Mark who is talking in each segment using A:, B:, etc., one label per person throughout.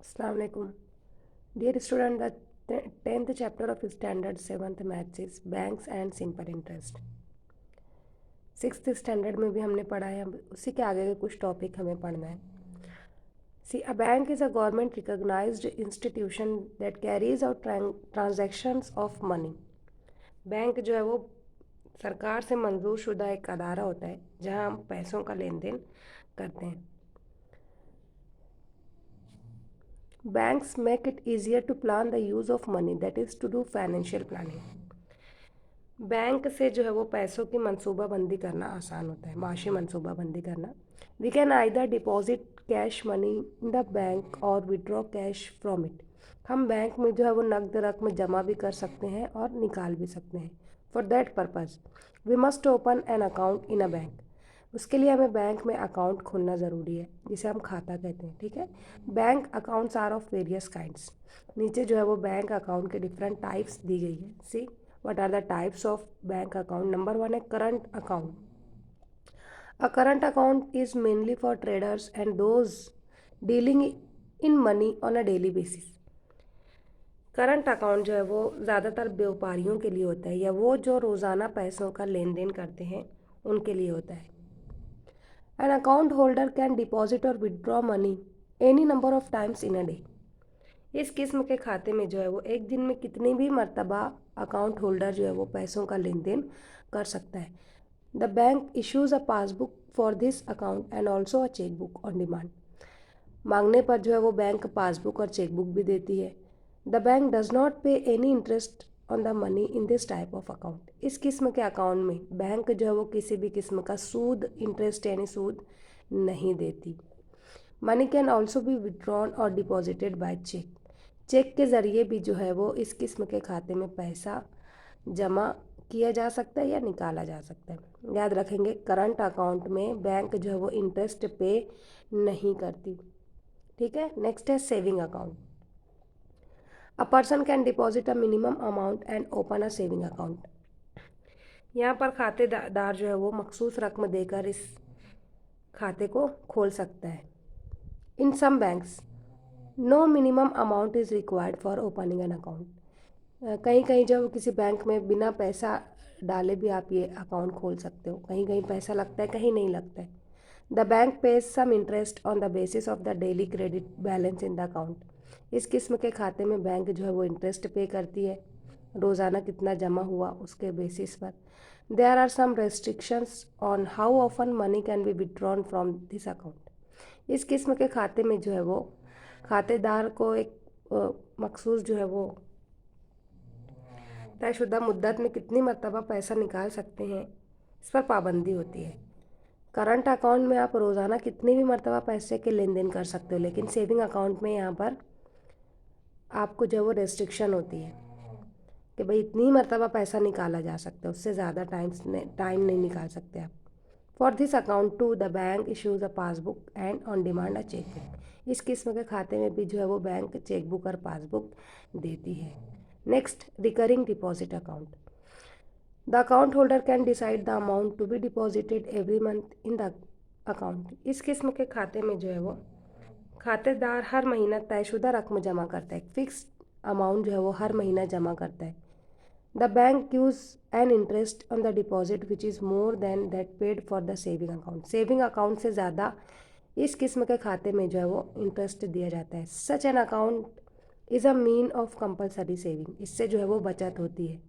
A: Assalamu alaikum. Dear student, the 10th chapter of standard 7th maths is banks and simple interest. 6th standard में भी हमने पढ़ा है, उसी के आगे के कुछ टॉपिक हमें पढ़ना है. See, a bank is a government recognized institution that carries out transactions of money. Bank जो है वो सरकार से मंजूर शुदा एक अदारा होता है जहां हम पैसों का लेन देन करते हैं. Banks make it easier to plan the use of money, that is to do financial planning. Bank से जो है वो पैसों की मंसूबाबंदी करना आसान होता है, माशी मंसूबाबंदी करना. We can either deposit cash money in the bank or withdraw cash from it. हम बैंक में जो है वो नकद रकम जमा भी कर सकते हैं और निकाल भी सकते हैं. For that purpose we must open an account in a bank. उसके लिए हमें बैंक में अकाउंट खोलना ज़रूरी है, जिसे हम खाता कहते हैं. ठीक है. Bank accounts are of various kinds. नीचे जो है वो बैंक अकाउंट के डिफरेंट टाइप्स दी गई है. सी what are the types of bank account. Number 1 है current account. A current account is mainly for traders and those dealing in money on a daily basis. Current account जो है वो ज़्यादातर व्यापारियों के लिए होता है या वो जो रोज़ाना पैसों का लेन देन करते हैं उनके लिए होता है. An account holder can deposit or withdraw money any number of times in a day. इस किस्म के खाते में जो है वो एक दिन में कितनी भी मर्तबा अकाउंट होल्डर जो है वो पैसों का लेन देन कर सकता है. The bank issues a passbook for this account and also a cheque book on demand. मांगने पर जो है वो बैंक पासबुक और चेक बुक भी देती है. द बैंक डज नॉट पे any interest on the money in this type of account. इस किस्म के अकाउंट में बैंक जो है वो किसी भी किस्म का सूद, इंटरेस्ट यानी सूद नहीं देती. Money can also be withdrawn और डिपॉजिटेड बाय चेक. चेक के ज़रिए भी जो है वो इस किस्म के खाते में पैसा जमा किया जा सकता है या निकाला जा सकता है. याद रखेंगे, करंट अकाउंट में बैंक जो है वो इंटरेस्ट पे नहीं करती. ठीक है. नेक्स्ट है saving account. A person can deposit a minimum amount and open a saving account. यहाँ पर खातेदार जो है वो मखसूस रकम देकर इस खाते को खोल सकता है. In some banks no minimum amount is required for opening an account. कहीं कहीं जब किसी बैंक में बिना पैसा डाले भी आप ये अकाउंट खोल सकते हो. कहीं कहीं पैसा लगता है, कहीं नहीं लगता है. The bank pays some interest on the basis of the daily credit balance in the account. इस किस्म के खाते में बैंक जो है वो इंटरेस्ट पे करती है, रोज़ाना कितना जमा हुआ उसके बेसिस पर. There are some restrictions on how often money can be withdrawn from this account. इस किस्म के खाते में जो है वो खातेदार को एक मखसूस जो है वो तयशुदा मुद्दत में कितनी मरतबा पैसा निकाल सकते हैं, इस पर पाबंदी होती है. करंट अकाउंट में आप रोज़ाना कितनी भी मरतबा पैसे के लेन देन कर सकते हो, लेकिन सेविंग अकाउंट में यहाँ पर आपको जो वो रेस्ट्रिक्शन होती है कि भाई इतनी मरतबा पैसा निकाला जा सकता है, उससे ज़्यादा टाइम नहीं निकाल सकते आप. For this account to the bank issues a passbook and on demand a cheque book. इस किस्म के खाते में भी जो है वो बैंक चेक बुक और पासबुक देती है. Next, recurring deposit account. The account holder can decide the amount to be deposited every month in the account. इस किस्म के खाते में जो है वो खातेदार हर महीना तयशुदा रकम जमा करता है. फिक्स अमाउंट जो है वो हर महीना जमा करता है. The bank use an interest on the deposit which is more than that paid for the saving account. Saving account से ज़्यादा इस किस्म के खाते में जो है वो इंटरेस्ट दिया जाता है. Such an account is a mean of compulsory saving. इससे जो है वो बचत होती है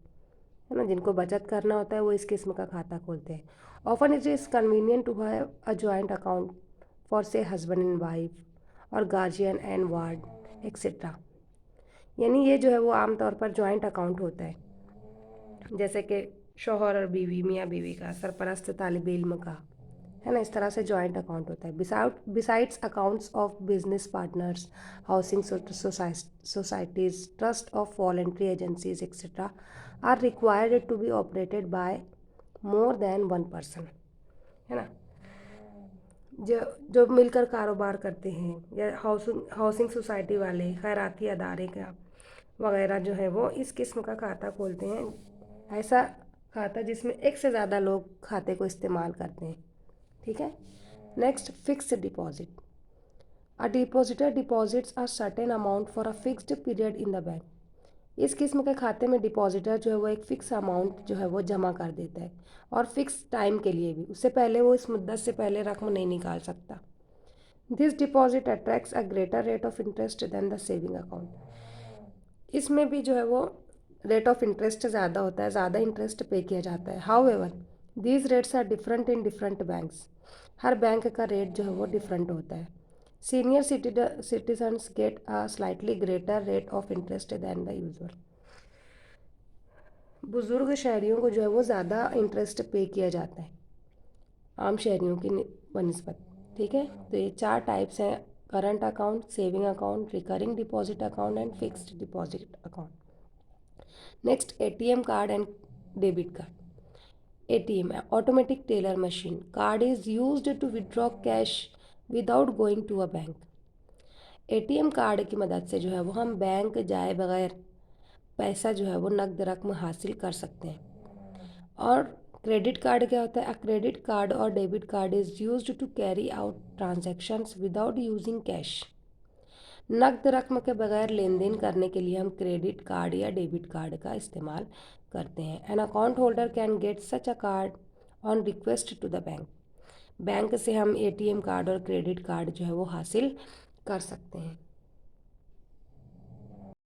A: ना. जिनको बचत करना होता है वो इस किस्म का खाता खोलते हैं. Often it is convenient to have a joint account for say husband and wife or guardian and ward etcetera. यानी ये जो है वो आमतौर पर जॉइंट अकाउंट होता है, जैसे कि शौहर और बीवी, मियाँ बीवी का, सरपरस्त तालिब इल्म का, है ना. इस तरह से जॉइंट अकाउंट होता है. Besides accounts of business partners, housing societies, trust of voluntary agencies etcetera are required to be operated by more than one person, है ना. जो जो मिलकर कारोबार करते हैं या हाउसिंग सोसाइटी वाले, खैराती अदारे का वगैरह जो है वो इस किस्म का खाता खोलते हैं. ऐसा खाता जिसमें एक से ज़्यादा लोग खाते को इस्तेमाल करते हैं. ठीक है. Next, fixed deposit. A depositor deposits a certain amount for a fixed period in the bank. इस किस्म के खाते में डिपॉजिटर जो है वो एक फ़िक्स अमाउंट जो है वो जमा कर देता है और फिक्स टाइम के लिए भी, उससे पहले वो इस मुद्दत से पहले रकम नहीं निकाल सकता। This deposit attracts a greater rate of interest than the saving account. इसमें भी जो है वो रेट ऑफ इंटरेस्ट ज़्यादा होता है, ज़्यादा इंटरेस्ट पे किया जाता है। However these rates are different in different banks. हर बैंक का रेट जो है वो डिफरेंट होता है। Senior citizens get a slightly greater rate of interest than the usual. बुज़ुर्ग शहरियों को जो है वो ज़्यादा इंटरेस्ट पे किया जाता है आम शहरियों की बनिस्बत। ठीक है, तो ये 4 टाइप्स हैं: current account, saving account, recurring deposit account and fixed deposit account. Next, ATM card and debit card. ATM automatic teller machine card is used to withdraw cash without going to a bank. ATM card की मदद से जो है वो हम bank जाए बगैर पैसा जो है वो नकद रकम हासिल कर सकते हैं। और क्रेडिट कार्ड क्या होता है? A credit card or debit card is used to carry out transactions without using cash. नकद रकम के बगैर लेन देन करने के लिए हम क्रेडिट कार्ड या डेबिट कार्ड का इस्तेमाल करते हैं। An account holder can get such a card on request to the bank. Bank से हम एटीएम कार्ड और क्रेडिट कार्ड जो है वो हासिल कर सकते हैं।